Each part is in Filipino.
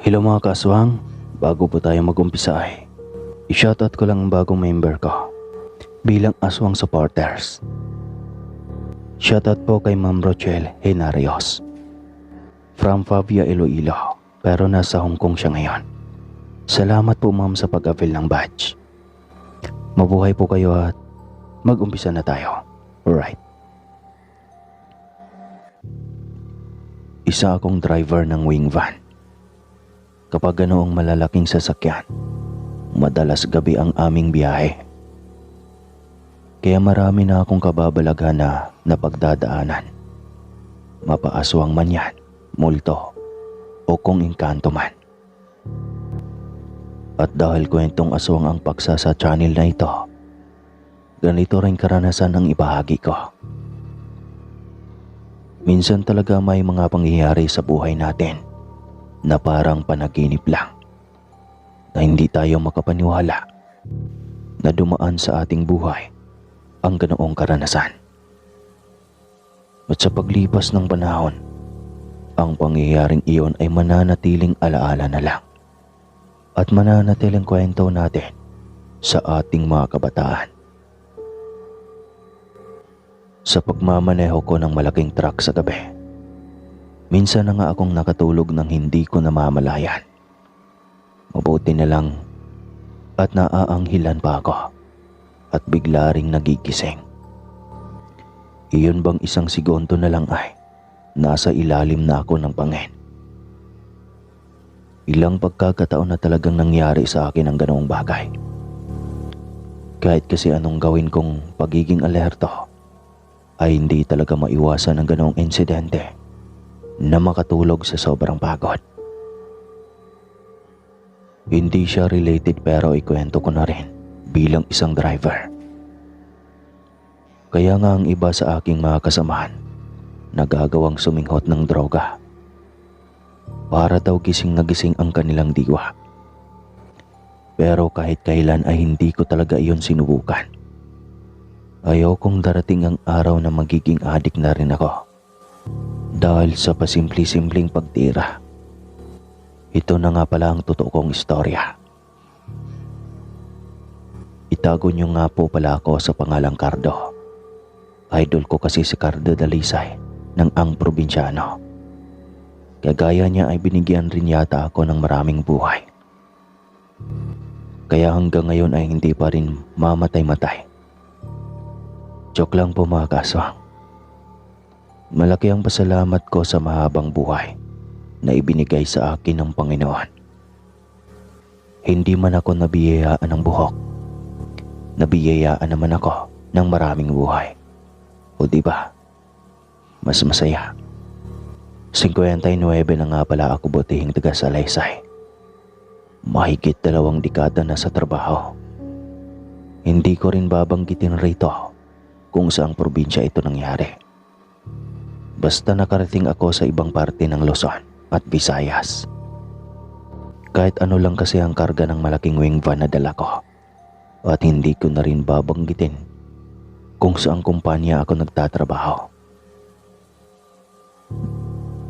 Hello mga kaswang, bago po tayo mag-umpisa ay i-shoutout ko lang ang bagong member ko bilang aswang supporters. Shoutout po kay Ma'am Rochelle Henarios from Fabia, Iloilo, pero nasa Hong Kong siya ngayon. Salamat po ma'am sa pag-avail ng badge. Mabuhay po kayo at mag-umpisa na tayo. Alright. Isa akong driver ng wing van. Kapag ganoong malalaking sasakyan, madalas gabi ang aming biyahe. Kaya marami na akong kababalaghan na napagdadaanan. Mapaaswang man yan, multo, o kung engkanto man. At dahil kwentong aswang ang paksa sa channel na ito, ganito rin karanasan ang ibahagi ko. Minsan talaga may mga pangyayari sa buhay natin na parang panaginip lang, na hindi tayo makapaniwala na dumaan sa ating buhay ang ganoong karanasan. At sa paglipas ng panahon, ang pangyayaring iyon ay mananatiling alaala na lang at mananatiling kwento natin sa ating mga kabataan. Sa pagmamaneho ko ng malaking truck sa gabi, minsan na nga akong nakatulog nang hindi ko namamalayan. Mabuti na lang at naaanghilan pa ako at bigla ring nagigising. Iyon bang isang segundo na lang ay nasa ilalim na ako ng bangin. Ilang pagkakataon na talagang nangyari sa akin ang ganoong bagay. Kahit kasi anong gawin kong pagiging alerto, ay hindi talaga maiwasan ang ganoong insidente na makatulog sa sobrang pagod. Hindi siya related pero ikwento ko na rin bilang isang driver. Kaya nga ang iba sa aking mga kasamahan nagagawang suminghot ng droga para daw gising na gising ang kanilang diwa. Pero kahit kailan ay hindi ko talaga iyon sinubukan. Ayokong darating ang araw na magiging adik na rin ako dahil sa pasimple-simpleng pagtira. Ito na nga pala ang totoo kong istorya. Itago niyo nga po pala ako sa pangalang Cardo. Idol ko kasi si Cardo Dalisay ng Ang Probinsyano. Kagaya niya ay binigyan rin yata ako ng maraming buhay. Kaya hanggang ngayon ay hindi pa rin mamatay-matay. Joke lang po mga kaswang. Malaki ang pasalamat ko sa mahabang buhay na ibinigay sa akin ng Panginoon. Hindi man ako nabiyayaan ng buhok, nabiyayaan naman ako ng maraming buhay. O diba? Mas masaya. 59 na nga pala ako butihing taga Salaysay. Mahigit 2 dekada na sa trabaho. Hindi ko rin babanggitin rito kung saang probinsya ito nangyari. Basta nakarating ako sa ibang parte ng Luzon at Visayas. Kahit ano lang kasi ang karga ng malaking wing van na dala ko. At hindi ko na rin babanggitin kung saang kumpanya ako nagtatrabaho.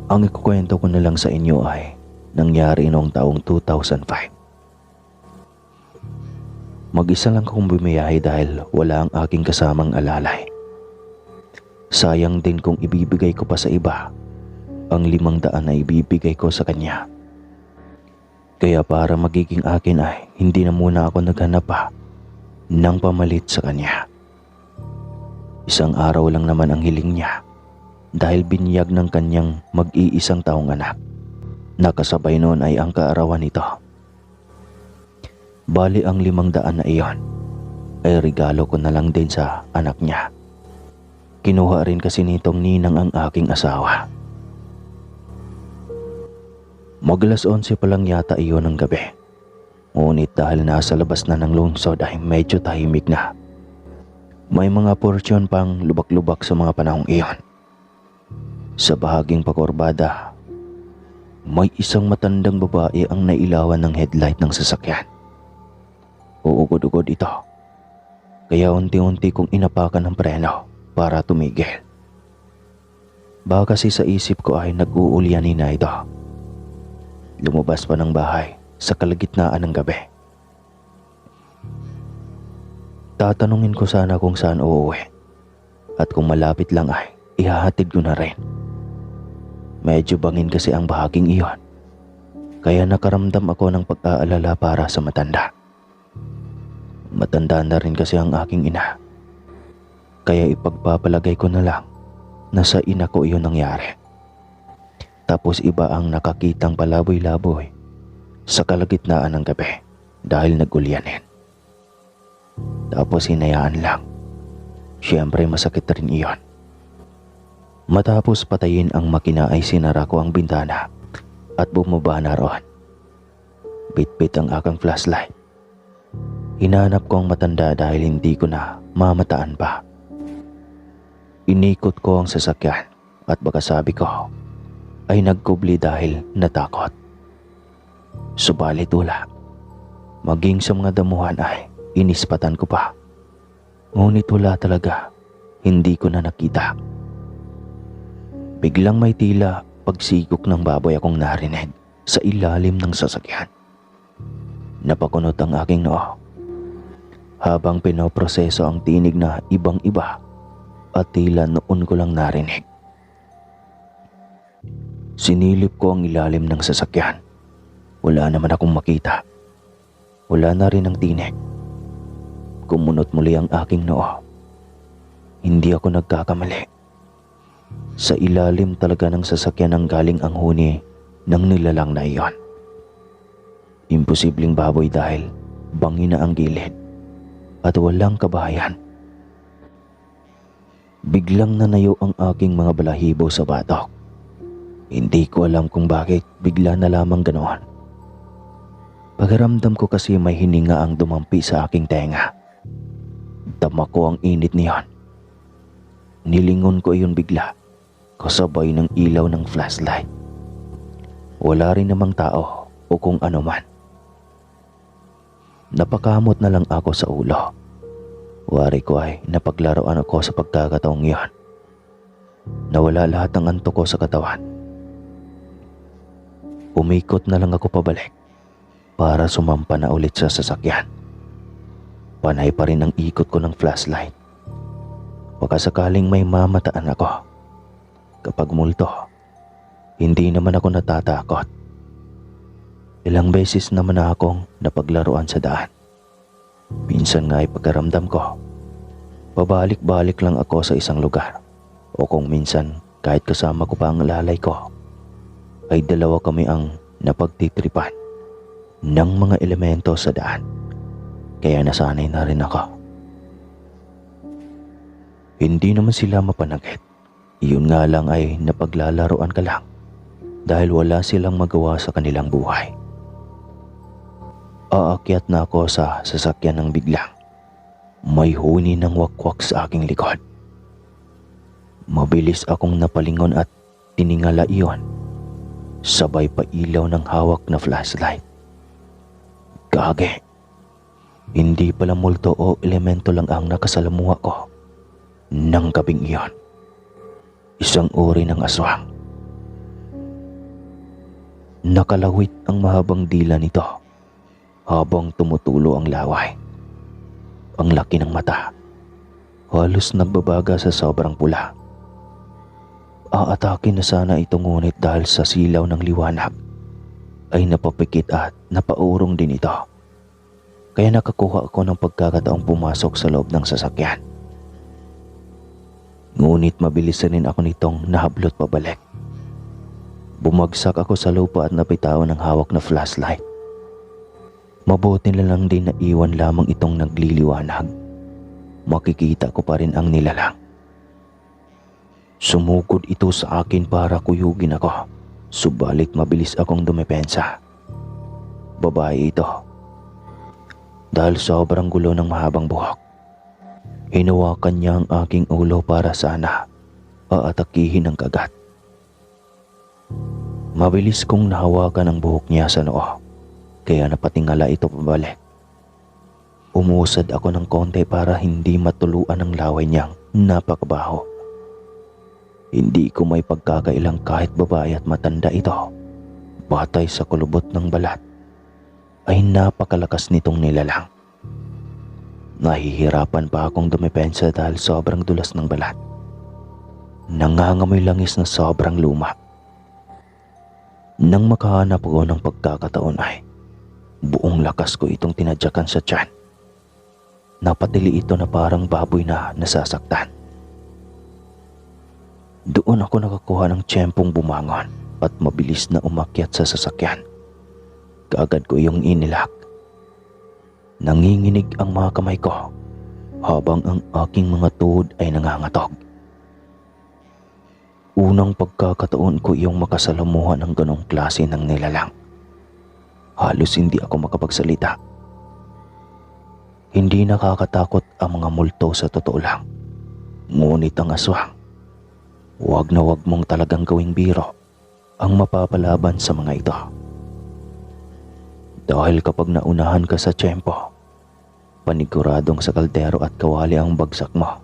Ang ikukwento ko na lang sa inyo ay nangyari noong taong 2005. Mag-isa lang akong bumiyahe dahil wala ang aking kasamang alalay. Sayang din kung ibibigay ko pa sa iba ang 500 na ibibigay ko sa kanya. Kaya para magiging akin ay hindi na muna ako naghanap pa ng pamalit sa kanya. Isang araw lang naman ang hiling niya dahil binyag ng kanyang mag-iisang taong anak. Nakasabay noon ay ang kaarawan nito. Bali ang 500 na iyon ay regalo ko na lang din sa anak niya. Kinuha rin kasi nitong ninang ang aking asawa. Mag-alas 11 pa lang yata iyon ng gabi. Ngunit dahil nasa labas na ng lungsod ay medyo tahimik na. May mga porsyon pang lubak-lubak sa mga panahong iyon. Sa bahaging pakorbada, may isang matandang babae ang nailawan ng headlight ng sasakyan. Uugod-ugod ito. Kaya unti-unti kong inapakan ng preno para tumigil. Baka kasi sa isip ko ay nag-uulyanin na ito. lumabas pa ng bahay sa kalagitnaan ng gabi. Tatanungin ko sana kung saan uuwi at kung malapit lang ay ihahatid ko na rin. Medyo bangin kasi ang bahaging iyon, kaya nakaramdam ako ng pag-aalala para sa matanda. Matanda na rin kasi ang aking ina, kaya ipagpapalagay ko na lang na sa ina ko iyon nangyari. Tapos iba ang nakakitang palaboy-laboy sa kalagitnaan ng gabi dahil nag-ulyanin. Tapos hinayaan lang. Siyempre masakit rin iyon. Matapos patayin ang makina ay sinara ko ang bintana at bumaba na roon. Bit-bit ang aking flashlight. Hinanap ko ang matanda dahil hindi ko na mamataan pa. Inikot ko ang sasakyan at baka sabi ko ay nagkubli dahil natakot. Subalit wala. Maging sa mga damuhan ay inispatan ko pa. Ngunit wala talaga. Hindi ko na nakita. Biglang may tila pagsigok ng baboy akong narinig sa ilalim ng sasakyan. Napakunot ang aking noo habang pinoproseso ang tinig na ibang-iba at tila noon ko lang narinig. Sinilip ko ang ilalim ng sasakyan. Wala naman akong makita. Wala na rin ang tinig. Kumunot muli ang aking noo. Hindi ako nagkakamali. Sa ilalim talaga ng sasakyan ang galing ang huni ng nilalang na iyon. Imposibleng baboy dahil bangin na ang gilid at walang kabahayan. Biglang nanayo ang aking mga balahibo sa batok. Hindi ko alam kung bakit bigla na lamang ganoon. Pagaramdam ko kasi may hininga ang dumampi sa aking tenga. Dama ko ang init niyon. Nilingon ko iyon bigla, kasabay ng ilaw ng flashlight. Wala rin namang tao o kung ano man. Napakamot na lang ako sa ulo. Wari ko ay napaglaruan ako sa pagkakataong iyon. Nawala lahat ng antok ko sa katawan. Umikot na lang ako pabalik para sumampa na ulit sa sasakyan. Panay pa rin ang ikot ko ng flashlight. Baka sakaling may mamataan ako. Kapag multo, hindi naman ako natatakot. Ilang beses naman na akong napaglaruan sa daan. Minsan nga ay pagkaramdam ko, pabalik-balik lang ako sa isang lugar. O kung minsan kahit kasama ko pa ang lalay ko, ay dalawa kami ang napagtitripan ng mga elemento sa daan. Kaya nasanay na rin ako. Hindi naman sila mapanakit. Iyon nga lang ay napaglalaroan ka lang dahil wala silang magawa sa kanilang buhay. Aakyat na ako sa sasakyan ng biglang may huni ng wakwak sa aking likod. Mabilis akong napalingon at tiningala iyon. Sabay pa ilaw ng hawak na flashlight. Gage. Hindi pala multo o elemento lang ang nakasalamuha ko ng gabing iyon. Isang uri ng aswang. Nakalawit ang mahabang dila nito habang tumutulo ang laway. Ang laki ng mata. Halos nagbabaga sa sobrang pula. Aatake na sana ito ngunit dahil sa silaw ng liwanag ay napapikit at napaurong din ito. Kaya nakakuha ako ng pagkakataong pumasok sa loob ng sasakyan. Ngunit mabilis rin ako nitong nahablot pabalik. Bumagsak ako sa lupa at napitawan ng hawak na flashlight. Mabuti na lang din na iwan lamang itong nagliliwanag. Makikita ko pa rin ang nilalang. Sumugod ito sa akin para kuyugin ako. Subalit mabilis akong dumepensa. Babae ito. Dahil sobrang gulo ng mahabang buhok, hinawakan niya ang aking ulo para sana aatakihin ng kagat. Mabilis kong nahawakan ang buhok niya sa noo, kaya napatingala ito pabalik. Umusad ako ng konti para hindi matuluan ang laway niyang napakabaho. Hindi ko may pagkakailang kahit babae at matanda ito. Batay sa kulubot ng balat, ay napakalakas nitong nilalang. Nahihirapan pa akong dumepensa dahil sobrang dulas ng balat. Nangangamoy langis na sobrang luma. Nang makahanap ko ng pagkakataon ay buong lakas ko itong tinadyakan sa tiyan. Napatili ito na parang baboy na nasasaktan. Doon ako nakakuha ng tiyempong bumangon at mabilis na umakyat sa sasakyan. Kaagad ko iyong inilak. Nanginginig ang mga kamay ko habang ang aking mga tuhod ay nangangatog. Unang pagkakataon ko iyong makasalamuhan ng ganong klase ng nilalang. Halos hindi ako makapagsalita. Hindi nakakatakot ang mga multo sa totoo lang. Ngunit ang aswang, wag na wag mong talagang gawing biro ang mapapalaban sa mga ito. Dahil kapag naunahan ka sa tiyempo, paniguradong sa kaldero at kawali ang bagsak mo.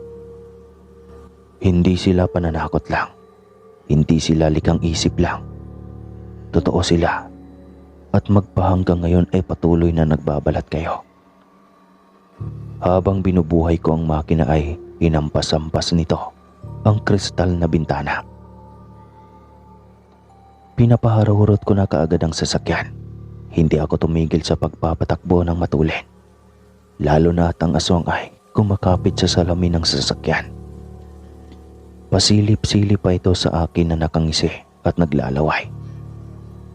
Hindi sila pananakot lang. Hindi sila likang isip lang. Totoo sila. At magpahanggang ngayon ay patuloy na nagbabalat kayo. Habang binubuhay ko ang makina ay hinampas-ampas nito ang kristal na bintana. Pinapaharurot ko na kaagad ang sasakyan. Hindi ako tumigil sa pagpapatakbo ng matulin. Lalo na at ang aswang ay kumakapit sa salamin ng sasakyan. Pasilip-silip pa ito sa akin na nakangisi at naglalaway.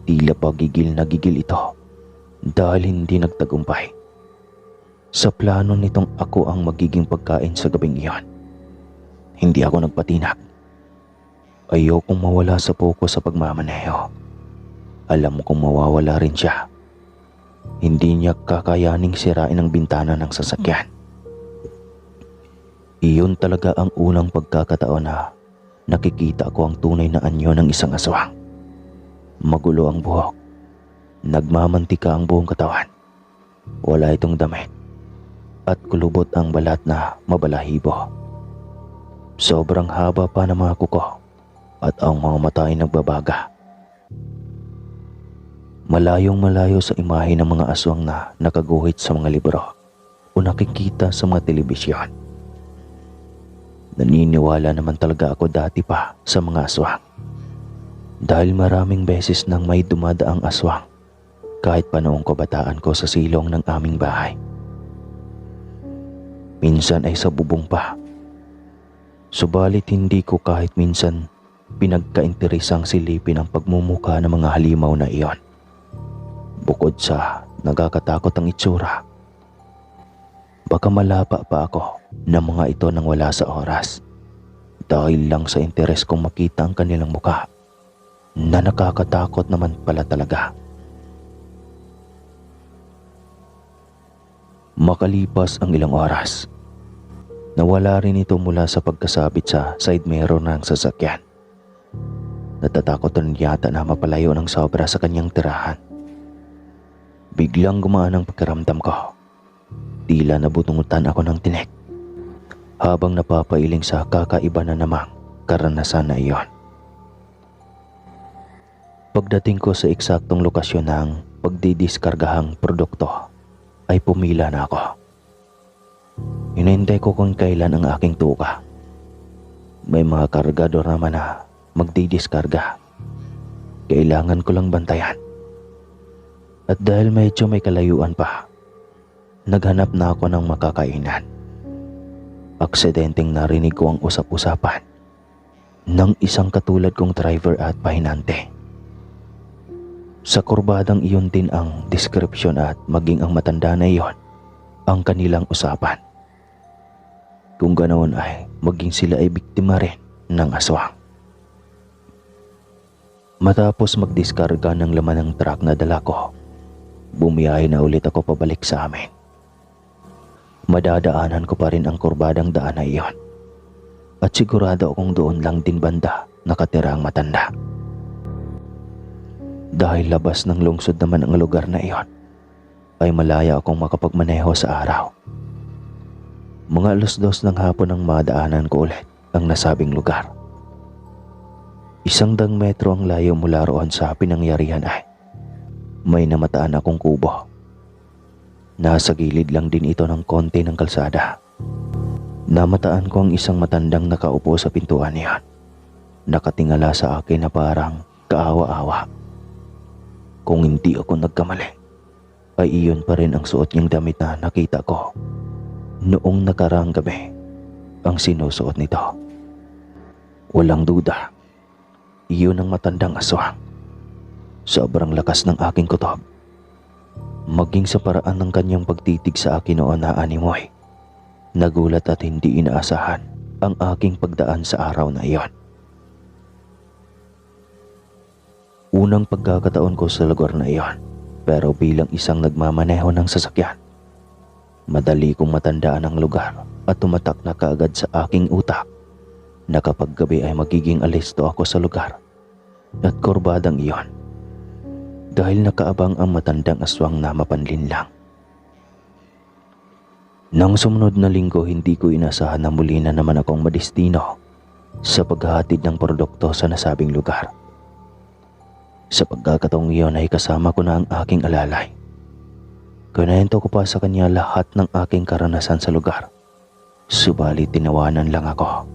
Tila pa gigil na gigil ito dahil hindi nagtagumpay. Sa plano nitong ako ang magiging pagkain sa gabing iyon. Hindi ako nagpatinag. Ayokong mawala sa focus sa pagmamaneho. Alam kong mawawala rin siya. Hindi niya kakayaning sirain ang bintana ng sasakyan. Iyon talaga ang unang pagkakataon na nakikita ko ang tunay na anyo ng isang aswang. Magulo ang buhok. Nagmamantika ang buong katawan. Wala itong damit. At kulubot ang balat na mabalahibo. Sobrang haba pa ng mga kuko at ang mga mata ay nagbabaga. Malayong malayo sa imahe ng mga aswang na nakaguhit sa mga libro o nakikita sa mga telebisyon. Naniniwala naman talaga ako dati pa sa mga aswang. Dahil maraming beses nang may dumadaang aswang kahit pa noong kabataan ko sa silong ng aming bahay. Minsan ay sa bubong pa. Subalit hindi ko kahit minsan pinagkainteresang silipin ang pagmumuka ng mga halimaw na iyon. Bukod sa nagkakatakot ang itsura, baka malapa pa ako ng mga ito nang wala sa oras dahil lang sa interes kong makita ang kanilang mukha na nakakatakot naman pala talaga. Makalipas ang ilang oras, nawala rin ito mula sa pagkasabit sa side mirror ng sasakyan. Natatakot rin yata na mapalayo ng sobra sa kanyang tirahan. Biglang gumaan ang pakiramdam ko. Tila nabutungutan ako ng tinik habang napapailing sa kakaiba na namang karanasan na iyon. Pagdating ko sa eksaktong lokasyon ng pagdidiskargahang produkto ay pumila na ako. Hinintay ko kung kailan ang aking tuka. May mga kargador naman na magdidiskarga. Kailangan ko lang bantayan. At dahil medyo may kalayuan pa, naghanap na ako ng makakainan. Aksidenteng narinig ko ang usap-usapan ng isang katulad kong driver at pahinante. Sa kurbadang iyon din ang description at maging ang matanda na iyon ang kanilang usapan. Kung ganoon ay maging sila ay biktima rin ng aswang. Matapos magdiskarga ng laman ng truck na dala ko, bumiyahe na ulit ako pabalik sa amin. Madadaanan ko pa rin ang kurbadang daan na iyon. At sigurado akong doon lang din banda nakatira ang matanda. Dahil labas ng lungsod naman ang lugar na iyon, ay malaya akong makapagmaneho sa araw. Mga 2:00 ng hapon ang madaanan ko ulit ang nasabing lugar. 100 metro ang layo mula roon sa pinangyarihan ay May namataan akong kubo. Nasa gilid lang din ito ng konti ng kalsada. Namataan ko ang isang matandang nakaupo sa pintuan niya. Nakatingala sa akin na parang kaawa-awa. Kung hindi ako nagkamali, ay iyon pa rin ang suot niyang damit na nakita ko noong nakaraang gabi ang sinusuot nito. Walang duda, iyon ang matandang aswang. Sobrang lakas ng aking kutob. Maging sa paraan ng kanyang pagtitig sa akin noon na animoy. Nagulat at hindi inaasahan ang aking pagdaan sa araw na iyon. Unang pagkakataon ko sa lugar na iyon, pero bilang isang nagmamaneho ng sasakyan, madali kong matandaan ang lugar at tumatak na kaagad sa aking utak na kapag gabi ay magiging alisto ako sa lugar at kurbadang iyon. Dahil nakaabang ang matandang aswang na mapanlinlang. Nang sumunod na linggo, hindi ko inasahan na muli na naman akong madestino sa paghahatid ng produkto sa nasabing lugar. Sa pagkakataong iyon ay kasama ko na ang aking alalay. Kunento ko pa sa kanya lahat ng aking karanasan sa lugar. Subalit tinawanan lang ako.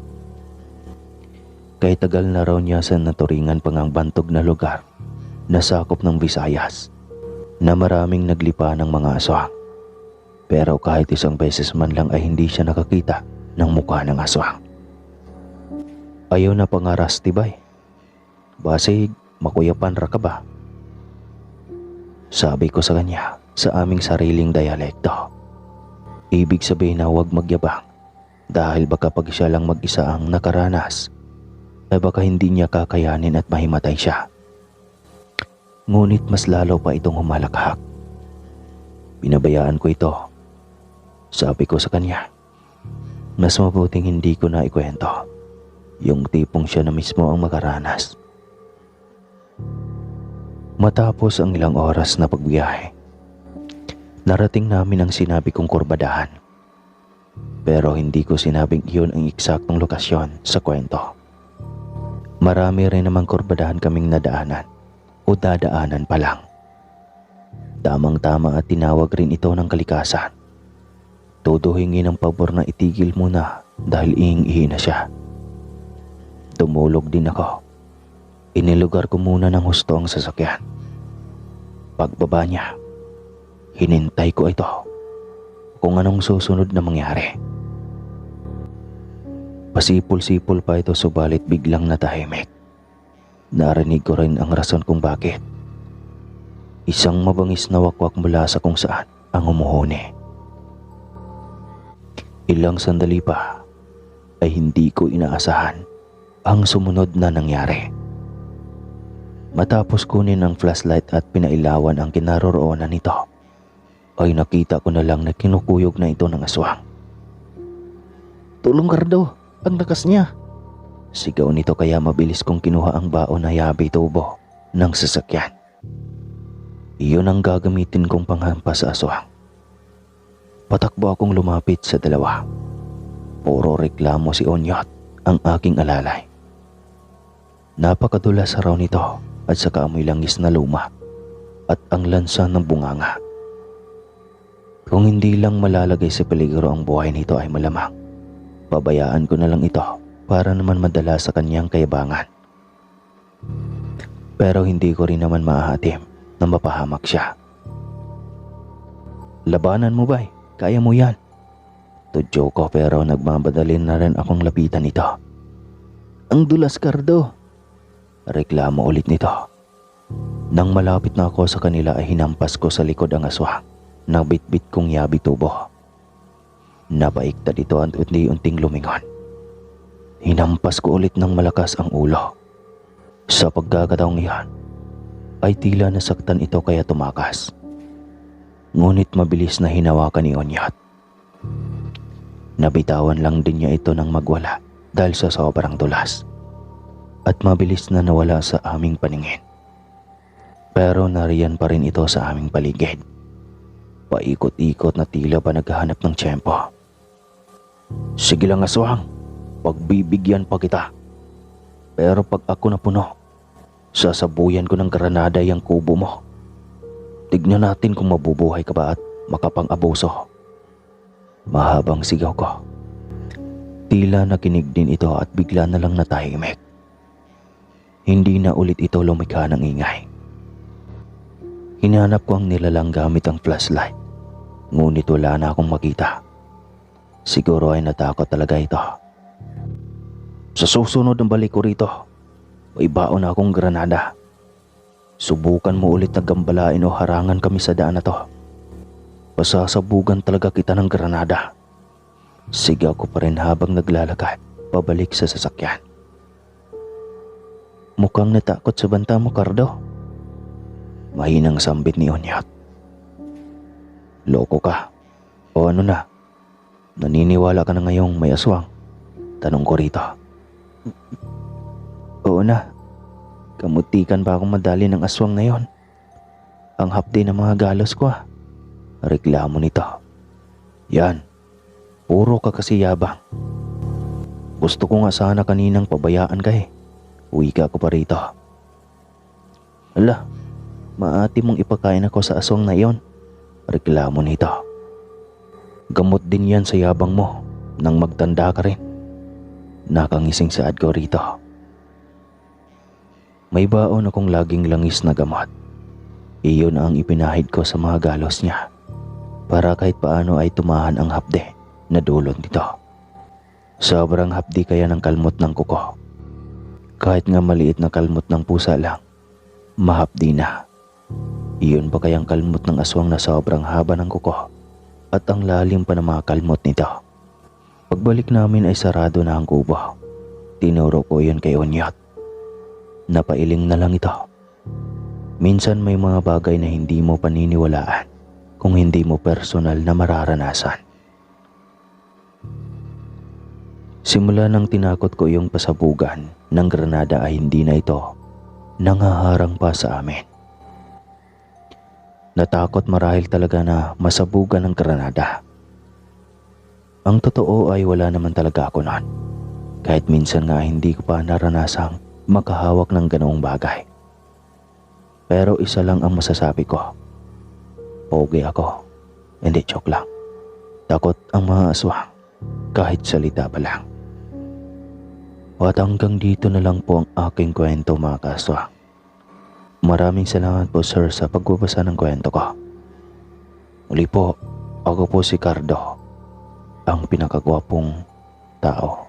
Kay tagal na raw niya sa naturingan pang ang bantog na lugar na sakop ng Visayas na maraming naglipa ng mga aswang. Pero kahit isang beses man lang ay hindi siya nakakita ng mukha ng aswang. Ayaw na pangaras tibay. Basig, makuyapan ra ka ba? Sabi ko sa kanya sa aming sariling dialekto. Ibig sabihin na huwag magyabang dahil baka pag siya lang mag-isa ang nakaranas ay baka hindi niya kakayanin at mahimatay siya. Ngunit mas lalo pa itong humalakhak. Pinabayaan ko ito. Sabi ko sa kanya, mas mabuting hindi ko na ikwento. Yung tipong siya na mismo ang makaranas. Matapos ang ilang oras na pagbiyahe, narating namin ang sinabi kong kurbadahan. Pero hindi ko sinabing iyon ang eksaktong lokasyon sa kwento. Marami rin namang kurbadahan kaming nadaanan o dadaanan pa lang. Tamang-tama at tinawag rin ito ng kalikasan. Todo hingi ng pabor na itigil muna dahil iing-ihi na siya. Tumulog din ako. Inilugar ko muna ng husto ang sasakyan. Pagbaba niya, hinintay ko ito kung anong susunod na mangyari. Pasipol-sipol pa ito subalit biglang natahimik. Narinig ko rin ang rason kung bakit. Isang mabangis na wakwak mula sa kung saan ang umuhuni. Ilang sandali pa ay hindi ko inaasahan ang sumunod na nangyari. Matapos kunin ang flashlight at pinailawan ang kinaroroonan nito, ay nakita ko na lang na kinukuyog na ito ng aswang. "Tulong Cardo, ang lakas niya!" Sigaw nito kaya mabilis kong kinuha ang baon na yabi tubo ng sasakyan. Iyon ang gagamitin kong panghampas sa aswang. Patakbo akong lumapit sa dalawa. Puro reklamo si Onyot, ang aking alalay. Napakadulas raw nito at saka amoy langis na luma at ang lansa ng bunganga. Kung hindi lang malalagay sa peligro ang buhay nito ay malamang pabayaan ko na lang ito para naman madala sa kanyang kayabangan. Pero hindi ko rin naman maahatim na mapahamak siya. "Labanan mo ba? Kaya mo yan." Tudyo ko pero nagmamadali na rin akong lapitan ito. "Ang dulas Cardo." Reklamo ulit nito. Nang malapit na ako sa kanila ay hinampas ko sa likod ang aswang na bitbit kong yabi tubo. Nabaiktad ito at unti-unting lumingon. Hinampas ko ulit ng malakas ang ulo. Sa pagkakataong iyan, ay tila nasaktan ito kaya tumakas. Ngunit mabilis na hinawakan ni Onyat. Nabitawan lang din niya ito nang magwala dahil sa sobrang dulas. At mabilis na nawala sa aming paningin. Pero nariyan pa rin ito sa aming paligid. Paikot-ikot na tila pa naghahanap ng tiyempo. "Sige lang aswang, pagbibigyan pa kita. Pero pag ako napuno, sasabuyan ko ng granada yung kubo mo." Tignan natin kung mabubuhay ka ba at makapang-abuso. Mahabang sigaw ko. Tila nakinig din ito at bigla na lang natahimik. Hindi na ulit ito lumikha ng ingay. Hinanap ko ang nilalang gamit ang flashlight, ngunit wala na akong makita. Siguro ay natakot talaga ito. Sa susunod ng balik ko rito, may baon na akong granada. Subukan mo ulit na gambalain o harangan kami sa daan na to. Pasasabugan talaga kita ng granada. Sigaw ko pa rin habang naglalakad pabalik sa sasakyan. Mukhang natakot sa banta mo, Cardo. Mahinang sambit ni Onyat. Loko ka. O ano na? Naniniwala ka na ngayong may aswang? Tanong ko rito. Oo na. Kamutikan pa akong madali ng aswang na yon. Ang hapdi ng mga galos ko ah. Reklamo nito. Yan. Puro ka kasi yabang. Gusto ko nga sana kaninang pabayaan ka eh. Uwi ka ako pa rito. Ala, maati mong ipakain ako sa aswang na iyon. Reklamo nito. Gamot din yan sa yabang mo nang magtanda ka rin. Nakangising saad ko rito. May baon akong laging langis na gamot. Iyon ang ipinahid ko sa mga galos niya para kahit paano ay tumahan ang hapde na dulot nito. Sobrang hapdi kaya ng kalmot ng kuko. Kahit nga maliit na kalmot ng pusa lang, mahapdi na. Iyon pa kayang kalmot ng aswang na sobrang haba ng kuko at ang lalim pa ng mga kalmot nito. Pagbalik namin ay sarado na ang kubo. Tinuro ko yun kay Onyot. Napailing na lang ito. Minsan may mga bagay na hindi mo paniniwalaan kung hindi mo personal na mararanasan. Simula nang tinakot ko yung pasabugan ng granada ay hindi na ito nangaharang pa sa amin. Natakot marahil talaga na masabugan ng granada. Ang totoo ay wala naman talaga ako noon. Kahit minsan nga hindi ko pa naranasang makahawak ng ganoong bagay. Pero isa lang ang masasabi ko. Pogi ako. Hindi, joke lang. Takot ang mga aswang kahit salita pa lang. At hanggang dito na lang po ang aking kwento, mga kaswang. Maraming salamat po sir sa pagbabasa ng kwento ko. Muli po, ako po si Cardo, ang pinakagwapong tao.